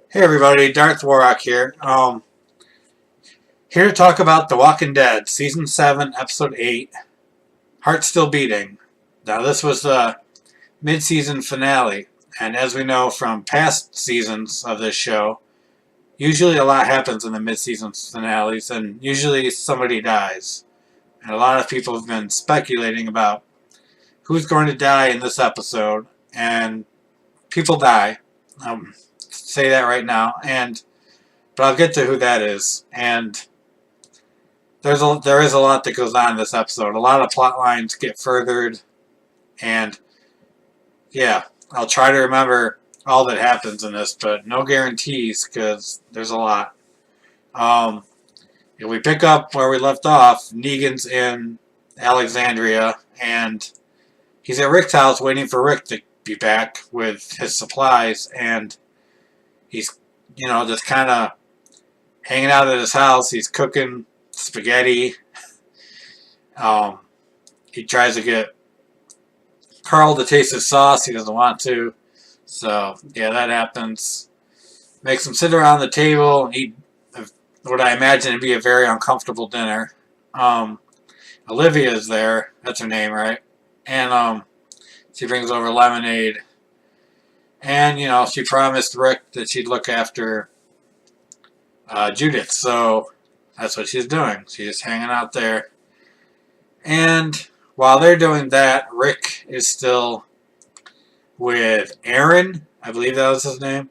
Hey everybody, Darth Warrock here. Here to talk about The Walking Dead, Season 7, Episode 8, Heart Still Beating. Now this was the mid-season finale, and as we know from past seasons of this show, usually a lot happens in the mid-season finales, and usually somebody dies. And a lot of people have been speculating about who's going to die in this episode, and people die. Say that right now, but I'll get to who that is, and there is a lot that goes on in this episode. A lot of plot lines get furthered, and yeah, I'll try to remember all that happens in this, but no guarantees because there's a lot. Um, if we pick up where we left off, Negan's in Alexandria, and he's at Rick's house waiting for Rick to be back with his supplies, and he's, just kind of hanging out at his house. He's cooking spaghetti. He tries to get Carl to taste his sauce. He doesn't want to. So, yeah, that happens. Makes him sit around the table and eat what I imagine to be a very uncomfortable dinner. Olivia is there. That's her name, right? And she brings over lemonade. And, she promised Rick that she'd look after Judith. So that's what she's doing. She's hanging out there. And while they're doing that, Rick is still with Aaron, I believe that was his name,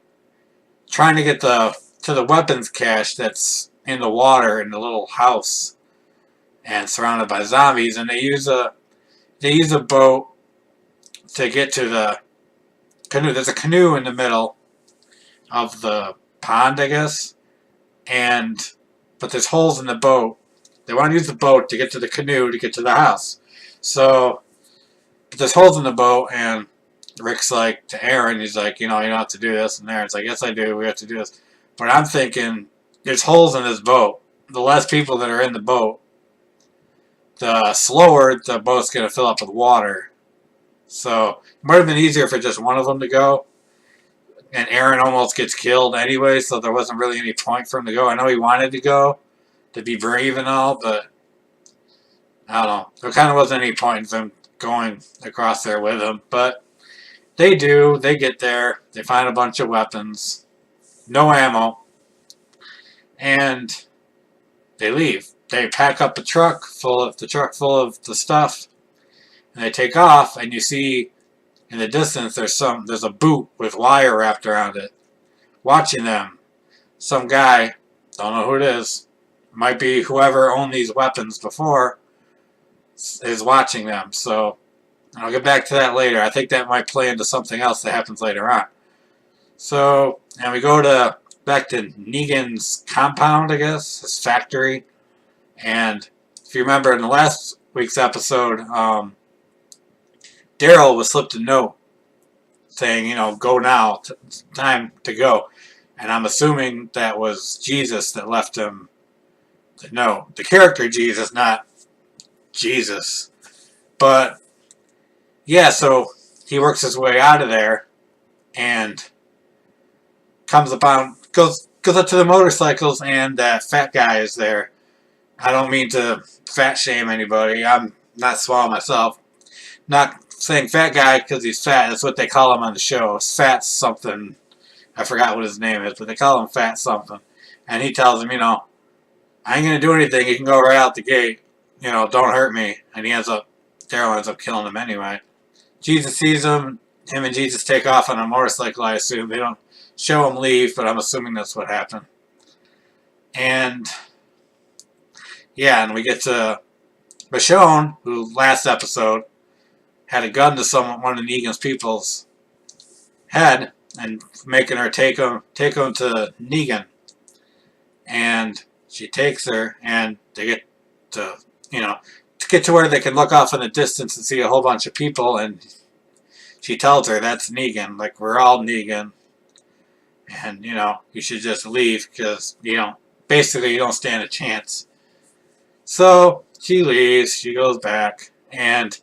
trying to get to the weapons cache that's in the water in the little house and surrounded by zombies. And they use a boat to get to the canoe. There's a canoe in the middle of the pond, I guess, but there's holes in the boat. They want to use the boat to get to the canoe to get to the house. So, but there's holes in the boat, and Rick's like to Aaron, he's like, you don't have to do this. And Aaron's like, yes, I do. We have to do this. But I'm thinking, there's holes in this boat. The less people that are in the boat, the slower the boat's going to fill up with water. So, it might have been easier for just one of them to go. And Aaron almost gets killed anyway, so there wasn't really any point for him to go. I know he wanted to go, to be brave and all, but I don't know. There kind of wasn't any point in them going across there with him. But they do. They get there. They find a bunch of weapons. No ammo. And they leave. They pack up the truck full of the stuff. And they take off, and you see in the distance there's a boot with wire wrapped around it. Watching them. Some guy, don't know who it is, might be whoever owned these weapons before, is watching them. So I'll get back to that later. I think that might play into something else that happens later on. So, and we go back to Negan's compound, I guess, his factory. And if you remember in the last week's episode, Daryl was slipped a note saying, go now, time to go. And I'm assuming that was Jesus that left him the note. The character Jesus, not Jesus. But yeah, so he works his way out of there and goes up to the motorcycles, and that fat guy is there. I don't mean to fat shame anybody. I'm not small myself. Not saying fat guy because he's fat. That's what they call him on the show. Fat something. I forgot what his name is, but they call him Fat something. And he tells him, I ain't going to do anything. You can go right out the gate. Don't hurt me. And Daryl ends up killing him anyway. Jesus sees him. Him and Jesus take off on a motorcycle, I assume. They don't show him leave, but I'm assuming that's what happened. And yeah, and we get to Michonne, who last episode had a gun to one of Negan's people's head, and making her take him to Negan. And she takes her, and they get to where they can look off in the distance and see a whole bunch of people, and she tells her that's Negan, like, we're all Negan, and you should just leave because basically you don't stand a chance. So she leaves, she goes back, and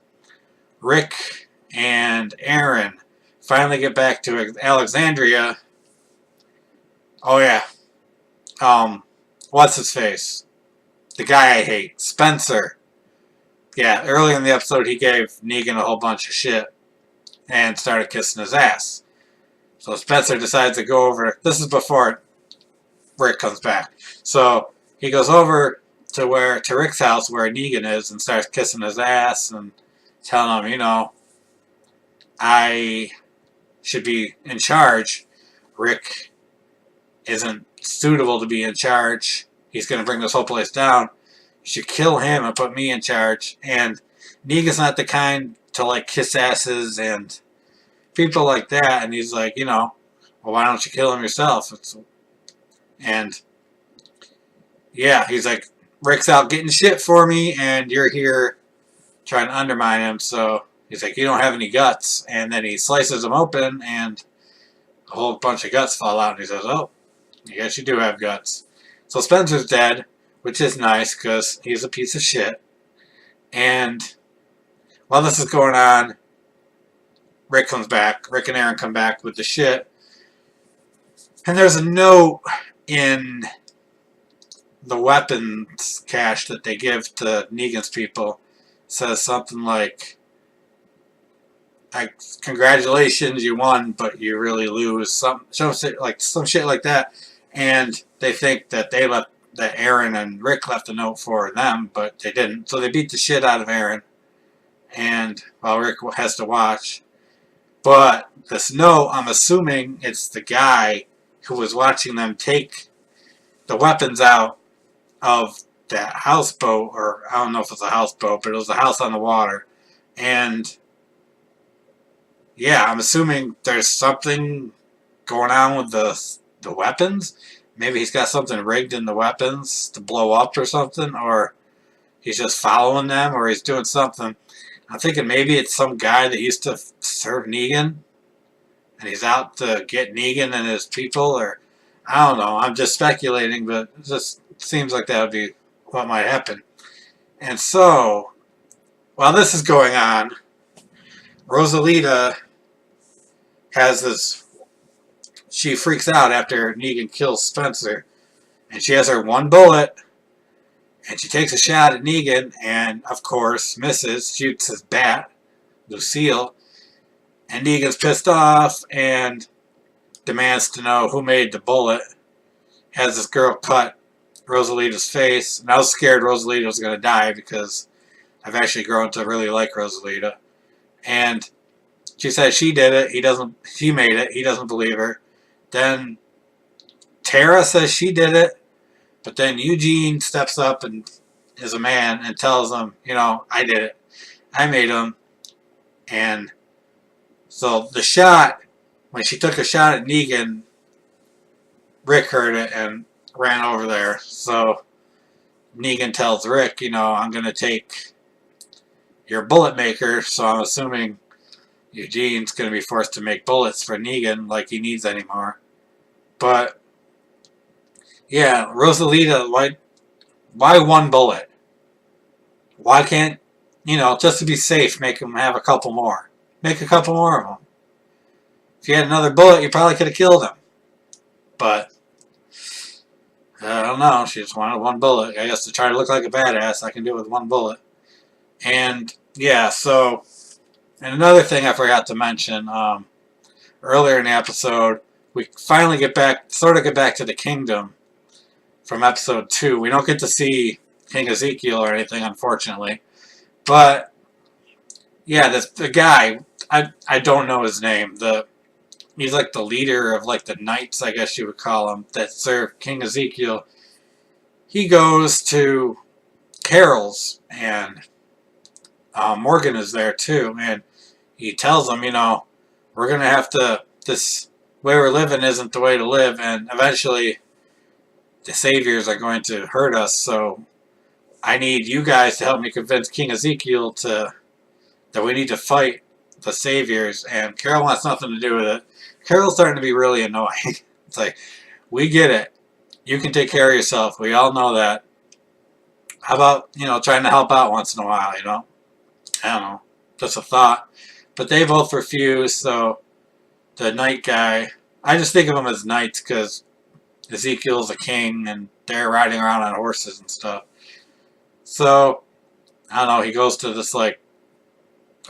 Rick and Aaron finally get back to Alexandria, Oh yeah. What's his face? The guy I hate, Spencer. Yeah, early in the episode, he gave Negan a whole bunch of shit and started kissing his ass. So Spencer decides to go over. This is before Rick comes back. So he goes over to Rick's house where Negan is and starts kissing his ass and telling him, I should be in charge. Rick isn't suitable to be in charge. He's going to bring this whole place down. You should kill him and put me in charge. And Negan's not the kind to like kiss asses and people like that. And he's like, well, why don't you kill him yourself? And yeah, he's like, Rick's out getting shit for me, and you're here trying to undermine him. So he's like, you don't have any guts. And then he slices him open, and a whole bunch of guts fall out. And he says, oh, I guess you do have guts. So Spencer's dead, which is nice because he's a piece of shit. And while this is going on, Rick comes back. Rick and Aaron come back with the shit. And there's a note in the weapons cache that they give to Negan's people. It says something like, congratulations, you won, but you really lose. Some shit like that. And they think that that Aaron and Rick left a note for them, but they didn't. So they beat the shit out of Aaron. And while Rick has to watch. But this note, I'm assuming it's the guy who was watching them take the weapons out of that houseboat, or I don't know if it's a houseboat, but it was a house on the water. And yeah, I'm assuming there's something going on with the weapons. Maybe he's got something rigged in the weapons to blow up or something, or he's just following them, or he's doing something. I'm thinking maybe it's some guy that used to serve Negan, and he's out to get Negan and his people, or I don't know. I'm just speculating, but it just seems like that would be what might happen. And so, while this is going on, Rosalita has this. She freaks out after Negan kills Spencer, and she has her one bullet, and she takes a shot at Negan, and of course misses, shoots his bat, Lucille, and Negan's pissed off and demands to know who made the bullet. Has this girl cut Rosalita's face, and I was scared Rosalita was going to die because I've actually grown to really like Rosalita. And she says she did it. She made it. He doesn't believe her. Then Tara says she did it, but then Eugene steps up and is a man and tells him, I did it. I made him. And so the shot, when she took a shot at Negan, Rick heard it and ran over there. So Negan tells Rick, I'm going to take your bullet maker. So I'm assuming Eugene's going to be forced to make bullets for Negan like he needs anymore. But yeah, Rosalita, why one bullet? Why can't, just to be safe, make him have a couple more? Make a couple more of them. If you had another bullet, you probably could have killed him. But I don't know. She just wanted one bullet. I guess to try to look like a badass, I can do it with one bullet. And yeah, so, and another thing I forgot to mention, earlier in the episode, we finally get back to the kingdom from episode 2. We don't get to see King Ezekiel or anything, unfortunately. But yeah, the guy, I don't know his name. He's like the leader of like the knights, I guess you would call him, that serve King Ezekiel. He goes to Carol's, and Morgan is there too, and he tells them, we're going to have to, this way we're living isn't the way to live, and eventually the saviors are going to hurt us, so I need you guys to help me convince King Ezekiel that we need to fight the saviors. And Carol wants nothing to do with it. Carol's starting to be really annoying. It's like, we get it. You can take care of yourself. We all know that. How about, trying to help out once in a while, I don't know. Just a thought. But they both refuse, so the knight guy, I just think of him as knights because Ezekiel's a king, and they're riding around on horses and stuff. So, I don't know, he goes to this, like,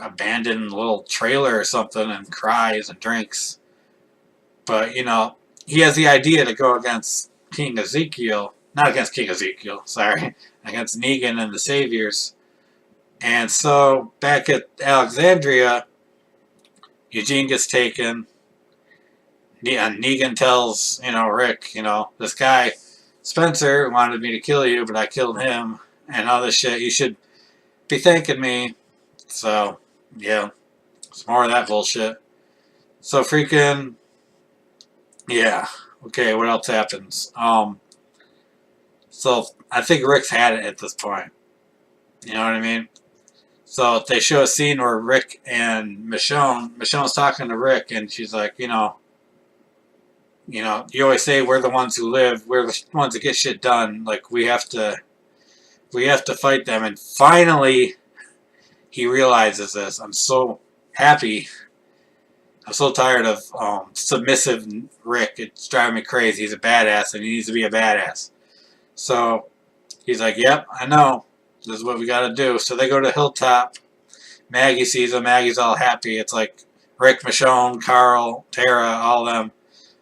abandoned little trailer or something and cries and drinks. But, you know, he has the idea to go against King Ezekiel. Not against King Ezekiel, sorry. Against Negan and the Saviors. And so, back at Alexandria, Eugene gets taken. And Negan tells, you know, Rick, you know, this guy, Spencer, wanted me to kill you, but I killed him. And all this shit. You should be thanking me. So, yeah. Some more of that bullshit. So, freaking... Yeah. Okay, what else happens? So, I think Rick's had it at this point. You know what I mean? So, they show a scene where Rick and Michonne's talking to Rick, and she's like, you know, you always say we're the ones who live, we're the ones that get shit done. Like, we have to fight them. And finally, he realizes this. I'm so happy. I'm so tired of submissive Rick. It's driving me crazy. He's a badass, and he needs to be a badass. So, he's like, yep, I know. This is what we got to do. So they go to Hilltop. Maggie sees him. Maggie's all happy. It's like Rick, Michonne, Carl, Tara, all of them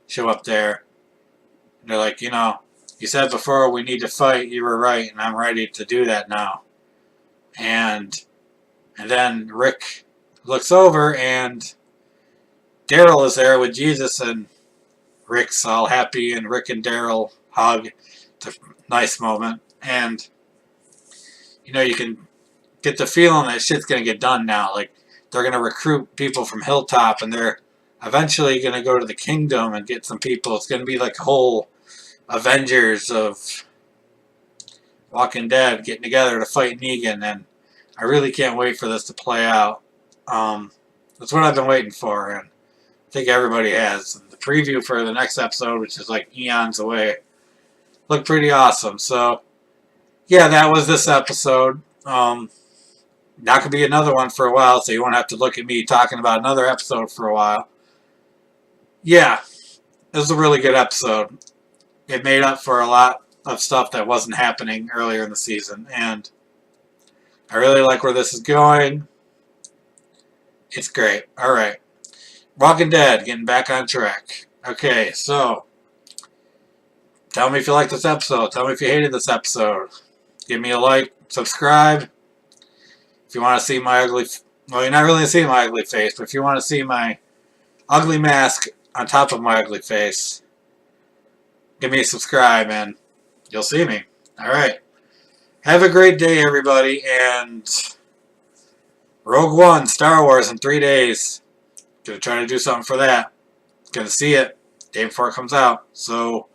show up there. And they're like, you know, you said before we need to fight. You were right, and I'm ready to do that now. And then Rick looks over, and Daryl is there with Jesus, and Rick's all happy, and Rick and Daryl hug. It's a nice moment. And, you know, you can get the feeling that shit's going to get done now. Like, they're going to recruit people from Hilltop, and they're eventually going to go to the Kingdom and get some people. It's going to be like a whole Avengers of Walking Dead getting together to fight Negan, and I really can't wait for this to play out. That's what I've been waiting for, and I think everybody has. The preview for the next episode, which is like eons away, looked pretty awesome. So, yeah, that was this episode. That could be another one for a while, so you won't have to look at me talking about another episode for a while. Yeah, it was a really good episode. It made up for a lot of stuff that wasn't happening earlier in the season, and I really like where this is going. It's great. Alright. Walking Dead, getting back on track. Okay, so tell me if you like this episode. Tell me if you hated this episode. Give me a like, subscribe. If you want to see my ugly... Well, you're not really seeing my ugly face, but if you want to see my ugly mask on top of my ugly face, give me a subscribe and you'll see me. Alright. Have a great day, everybody, and Rogue One, Star Wars in 3 days. Gonna try to do something for that. Gonna see it day before it comes out. So,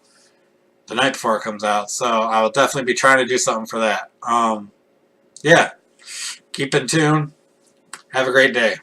the night before it comes out. So, I will definitely be trying to do something for that. Yeah. Keep in tune. Have a great day.